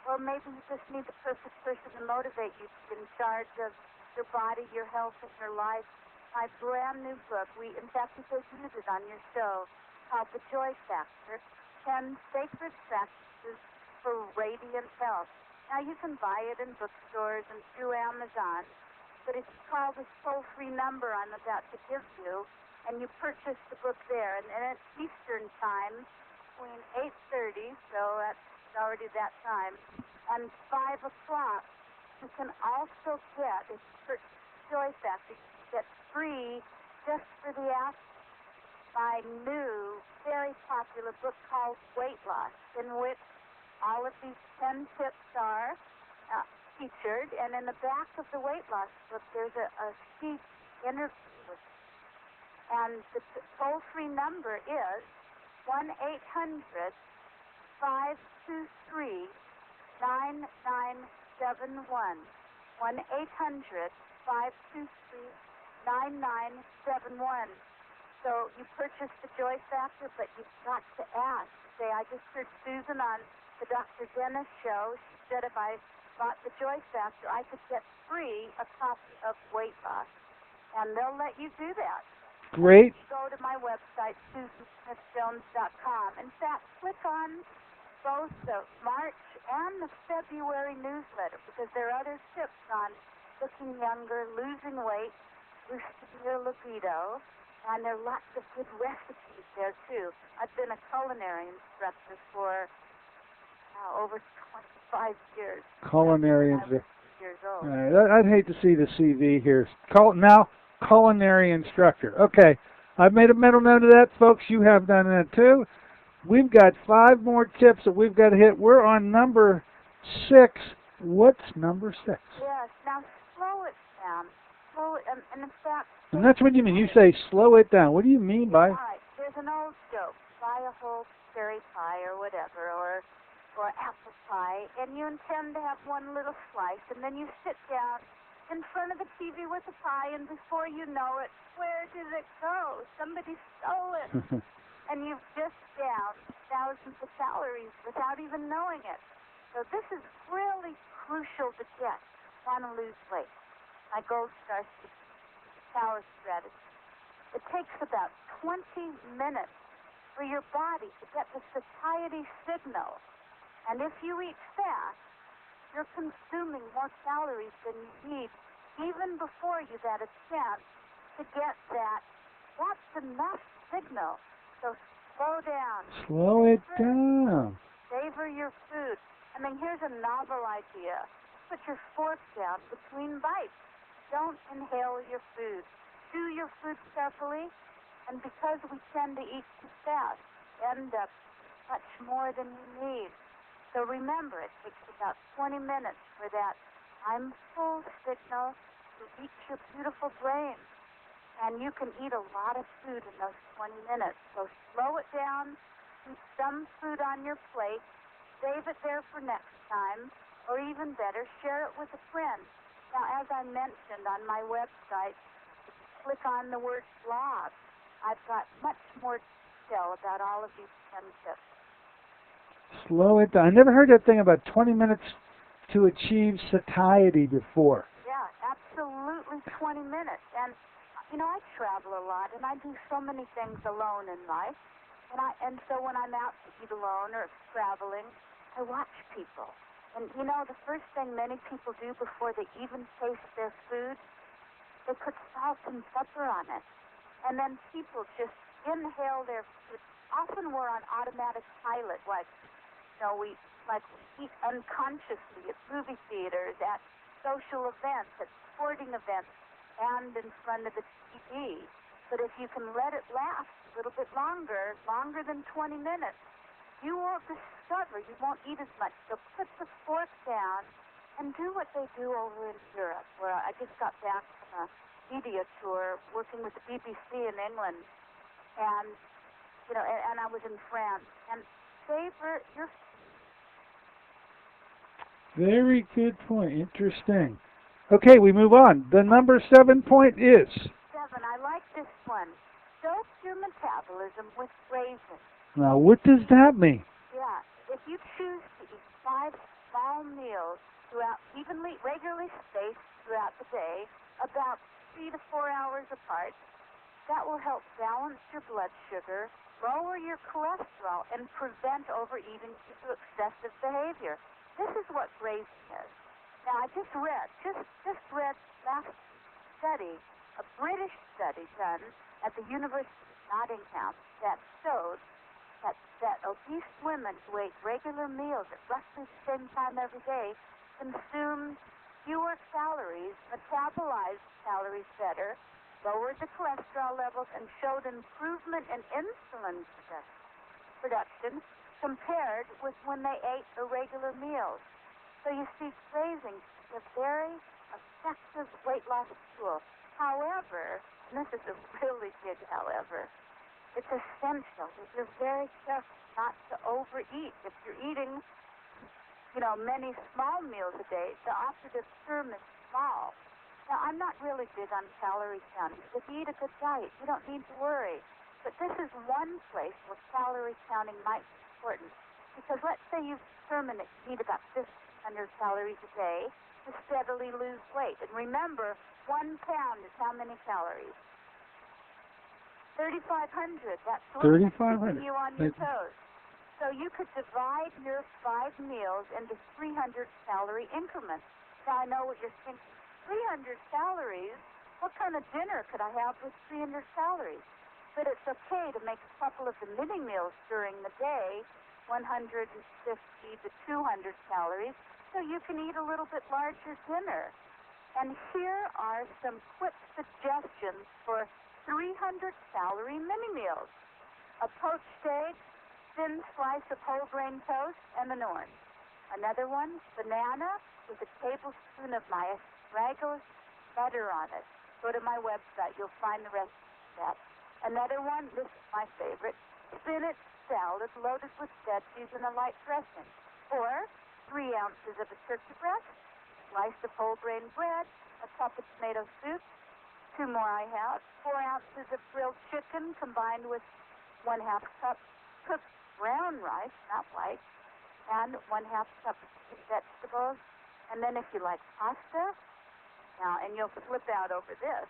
or maybe you just need the perfect person to motivate you to be in charge of your body, your health, and your life, my brand new book, we debuted it on your show, called The Joy Factor, 10 Sacred Practices for Radiant Health. Now, you can buy it in bookstores and through Amazon, but if you call this toll-free number I'm about to give you, and you purchase the book there, and it's Eastern time, between 8:30, so that's already that time, and 5 o'clock, you can also get, if you purchase Joy Factor, you can get free, just for the ask, my new, very popular book called Weight Loss, in which all of these 10 tips are featured, and in the back of the weight loss book, there's a sheet interview with me. And the toll-free number is 1-800-523-9971. 1-800-523-9971. So you purchase the Joy Factor, but you've got to ask. Say, I just heard Susan on the Dr. Dennis show. She said if I bought the Joy Factor, I could get free a copy of Weight Loss. And they'll let you do that. Great. Go to my website, SusanSmithJones.com. In fact, click on both the March and the February newsletter, because there are other tips on looking younger, losing weight, boosting your libido, and there are lots of good recipes there, too. I've been a culinary instructor for over 25 years. Culinary instructor. Years old. I'd hate to see the CV here. Culinary instructor. Okay, I've made a mental note of that, folks. You have done that, too. We've got 5 more tips that we've got to hit. We're on number 6. What's number 6? Yes, now slow it down. Slow it, and in fact... And that's what you mean. You say slow it down. What do you mean by... All right, there's an old joke. Buy a whole cherry pie or whatever, or apple pie, and you intend to have one little slice, and then you sit down in front of the TV with the pie, and before you know it, where did it go? Somebody stole it. And you've just downed thousands of calories without even knowing it. So this is really crucial to get. Want to lose weight. My Gold Star Power Strategy. It takes about 20 minutes for your body to get the satiety signal. And if you eat fast, you're consuming more calories than you need even before you've had a chance to get that. That's enough signal. So slow down. Slow it down. Savor your food. I mean, here's a novel idea. Put your fork down between bites. Don't inhale your food. Chew your food carefully. And because we tend to eat too fast, end up much more than you need. So remember, it takes about 20 minutes for that I'm full signal to reach your beautiful brain. And you can eat a lot of food in those 20 minutes. So slow it down, keep some food on your plate, save it there for next time, or even better, share it with a friend. Now, as I mentioned on my website, if you click on the word blog, I've got much more detail about all of these 10 tips. Slow it down. I never heard that thing about 20 minutes to achieve satiety before. Yeah, absolutely 20 minutes. And, you know, I travel a lot, and I do so many things alone in life. And so when I'm out to eat alone or traveling, I watch people. And, you know, the first thing many people do before they even taste their food, they put salt and pepper on it. And then people just inhale their food. Often we're on automatic pilot, like, you know, we eat unconsciously at movie theaters, at social events, at sporting events, and in front of the TV. But if you can let it last a little bit longer than 20 minutes, you will discover you won't eat as much. So put the fork down and do what they do over in Europe, where I just got back from a media tour working with the BBC in England. And, you know, and I was in France. And savor your... Very good point. Interesting. Okay, we move on. The number 7 point is... 7. I like this one. Stoke your metabolism with raisins. Now, what does that mean? Yeah. If you choose to eat 5 small meals regularly spaced throughout the day, about 3 to 4 hours apart, that will help balance your blood sugar, lower your cholesterol, and prevent overeating due to excessive behavior. This is what grazing is. Now, I just read last study, a British study done at the University of Nottingham that showed that obese women who ate regular meals at roughly the same time every day consumed fewer calories, metabolized calories better, lowered the cholesterol levels, and showed improvement in insulin production compared with when they ate irregular meals. So you see, grazing is a very effective weight loss tool. However, and this is a really big however, it's essential that you're very careful not to overeat. If you're eating, many small meals a day, the operative term is small. Now, I'm not really big on calorie counting. If you eat a good diet, you don't need to worry. But this is one place where calorie counting might be important. Because let's say you've determined that you eat about 1,500 calories a day to steadily lose weight. And remember, 1 pound is how many calories? 3,500. That's 3,500. You on your toes. So you could divide your 5 meals into 300-calorie increments. Now, I know what you're thinking. 300 calories? What kind of dinner could I have with 300 calories? But it's okay to make a couple of the mini meals during the day, 150 to 200 calories, so you can eat a little bit larger dinner. And here are some quick suggestions for 300-calorie mini meals. A poached egg, thin slice of whole grain toast, and an orange. Another one, banana with a tablespoon of my astragalus butter on it. Go to my website. You'll find the rest of that. Another one, this is my favorite, spinach salad loaded with veggies and a light dressing. Or 3 ounces of a turkey breast, slice of whole grain bread, a cup of tomato soup. 2 more I have. 4 ounces of grilled chicken combined with 1/2 cup cooked brown rice, not white, and 1/2 cup of vegetables. And then if you like pasta, now, and you'll flip out over this,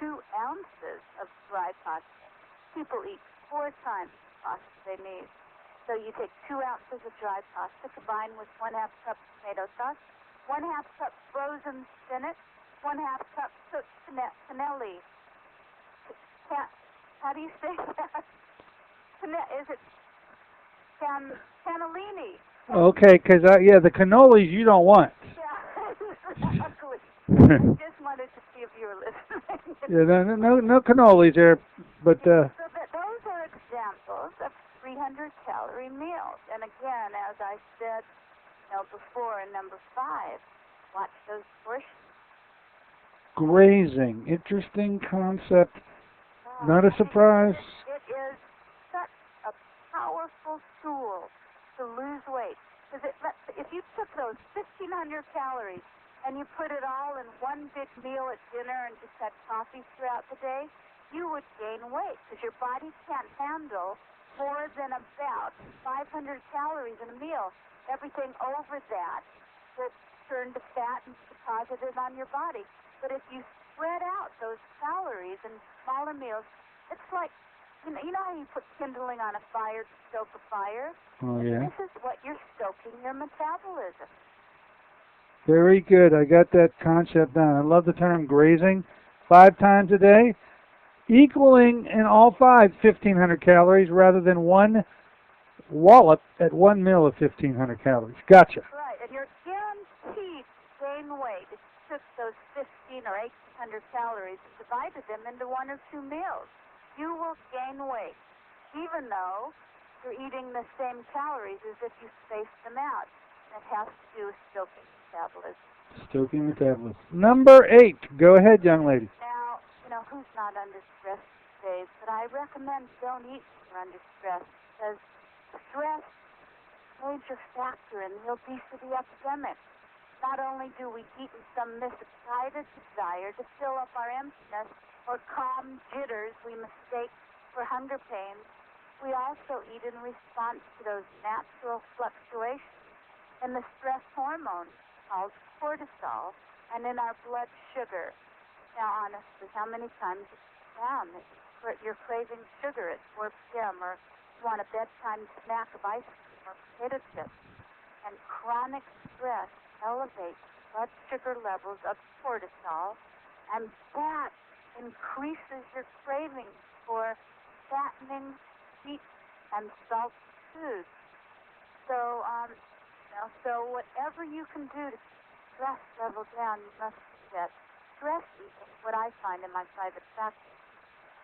2 ounces of dry pasta. People eat 4 times the pasta they need. So you take 2 ounces of dry pasta combined with 1/2 cup tomato sauce, 1/2 cup frozen spinach, 1/2 cup cooked cannelli. How do you say that? Is it cannellini? Okay, because the cannolis you don't want. Yeah, exactly. I just wanted to see if you were listening. Yeah, no cannolis there, but. So those are examples of 300-calorie meals. And again, as I said, before in number 5, watch those portions. Grazing, interesting concept. Not a surprise. It is such a powerful tool to lose weight. Because if you took those 1,500 calories and you put it all in one big meal at dinner and just had coffee throughout the day, you would gain weight because your body can't handle more than about 500 calories in a meal. Everything over that will turn to fat and deposited on your body. But if you spread out those calories in smaller meals, it's like, you know how you put kindling on a fire to stoke a fire? Oh, yeah. This is what you're stoking your metabolism. Very good. I got that concept down. I love the term grazing. 5 times a day, equaling in all 5 1,500 calories rather than one wallop at one meal of 1,500 calories. Gotcha. Right, and you're guaranteed to gain weight if you took those 1,500 or 1,800 calories and divided them into 1 or 2 meals. You will gain weight, even though you're eating the same calories as if you spaced them out. It has to do with stoking metabolism. Stoking metabolism. Number 8. Go ahead, young lady. Now, who's not under stress these days? But I recommend don't eat when you're under stress because stress is a major factor in the obesity epidemic. Not only do we eat in some misguided desire to fill up our emptiness or calm jitters we mistake for hunger pains, we also eat in response to those natural fluctuations in the stress hormone called cortisol and in our blood sugar. Now, honestly, how many times have you found that you're craving sugar at 4 p.m. or you want a bedtime snack of ice cream or potato chips? and chronic stress elevates blood sugar levels of cortisol, and that increases your craving for fattening, sweet, and salty foods. So, so whatever you can do to keep stress level down, you must do that. Stress eating, what I find in my private practice.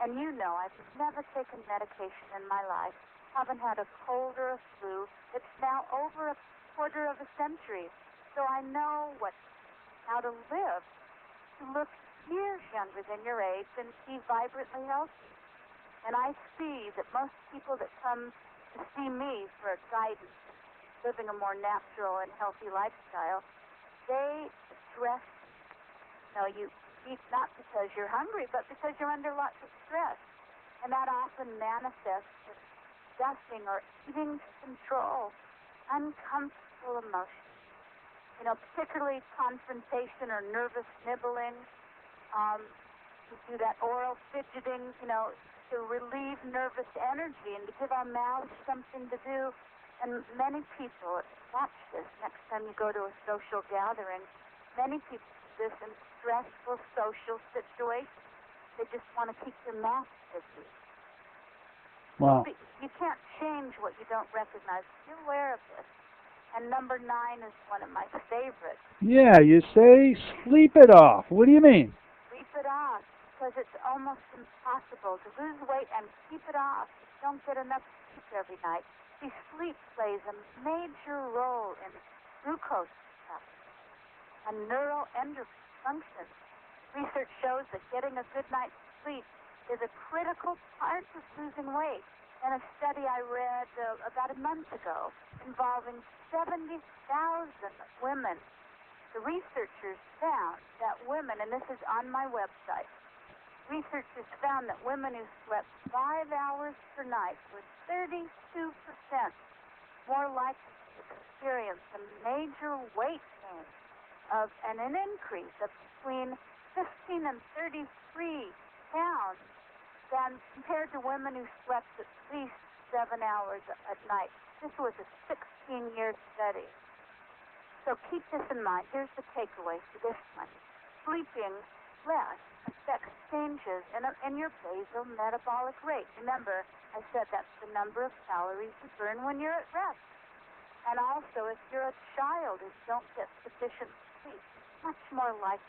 And you know, I've never taken medication in my life. Haven't had a cold or a flu. It's now over a quarter of a century. So I know how to live, to look years younger than your age and be vibrantly healthy. And I see that most people that come to see me for guidance, living a more natural and healthy lifestyle, they address, you eat not because you're hungry, but because you're under lots of stress. And that often manifests as stuffing or eating to control uncomfortable emotions. Particularly confrontation or nervous nibbling. To do that oral fidgeting, to relieve nervous energy and to give our mouths something to do. And many people, watch this next time you go to a social gathering, many people do this in stressful social situations. They just want to keep their mouth busy. Wow. You can't change what you don't recognize. You're aware of this. And number 9 is one of my favorites. Yeah, you say sleep it off. What do you mean? Sleep it off, because it's almost impossible to lose weight and keep it off. You don't get enough sleep every night. See, sleep plays a major role in glucose and neuroendocrine function. Research shows that getting a good night's sleep is a critical part of losing weight. In a study I read about a month ago involving 70,000 women, the researchers found that women, and this is on my website, researchers found that women who slept 5 hours per night were 32% more likely to experience a major weight gain and an increase of between 15 and 33 pounds than compared to women who slept at least 7 hours at night. This was a 16-year study. So keep this in mind. Here's the takeaway for this one. Sleeping less affects changes in your basal metabolic rate. Remember, I said that's the number of calories you burn when you're at rest. And also, if you're a child who don't get sufficient sleep, much more likely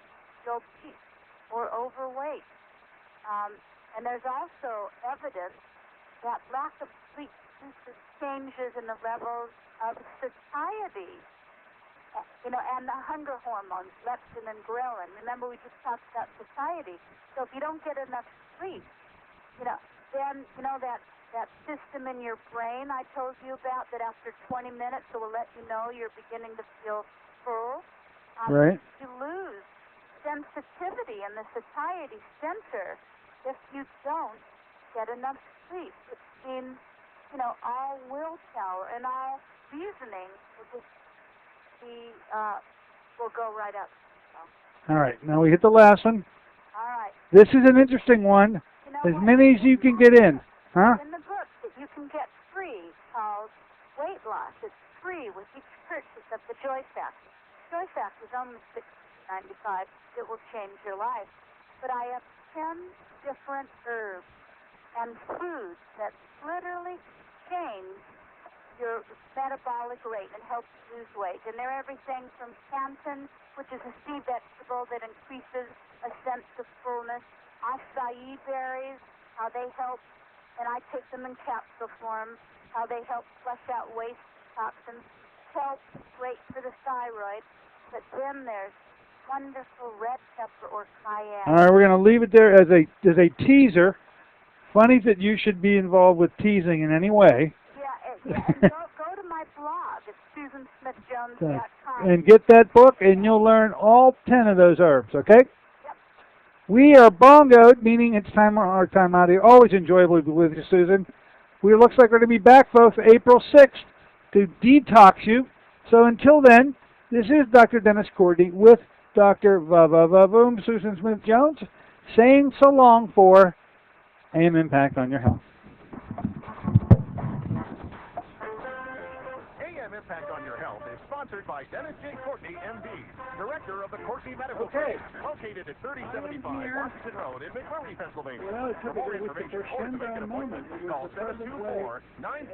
to be obese or overweight. And there's also evidence that lack of sleep produces changes in the levels of satiety, and the hunger hormones, leptin and ghrelin. Remember, we just talked about satiety. So if you don't get enough sleep, then, that system in your brain I told you about that after 20 minutes it will let you know you're beginning to feel full. Right. You lose sensitivity in the satiety center if you don't get enough sleep. It means, all willpower and all reasoning will just will go right up. All right. Now we hit the last one. All right. This is an interesting one. As many as you can get in. Huh? In the book that you can get free called Weight Loss. It's free with each purchase of the Joy Factor. Joy Factor is only $6.95. It will change your life. But I have 10 different herbs and foods that literally change your metabolic rate and help you lose weight. And they're everything from plantain, which is a sea vegetable that increases a sense of fullness, acai berries, how they help, and I take them in capsule form, how they help flush out waste toxins. Kelp is great for the thyroid, but then there's wonderful red pepper or cayenne. All right, we're going to leave it there as a teaser. Funny that you should be involved with teasing in any way. Yeah, and go to my blog at SusanSmithJones.com. And get that book, and you'll learn all 10 of those herbs, okay? Yep. We are bongoed, meaning it's time our time out here. Always enjoyable to be with you, Susan. We looks like we're going to be back, folks, April 6th to detox you. So until then, this is Dr. Dennis Courtney with Dr. Boom Susan Smith-Jones saying so long for AM Impact on Your Health. Impact on Your Health is sponsored by Dennis J. Courtney, M.D., Director of the Courtney Medical Okay. Clinic, located at 3075 Washington Road in McMurray, Pennsylvania. Well, For more typically with the information or to make an crescendo moment, appointment, it call was the present way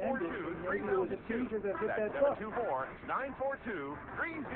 ended. It was a 724-942-3002. teaser that hit That's that button. 724-942-3002.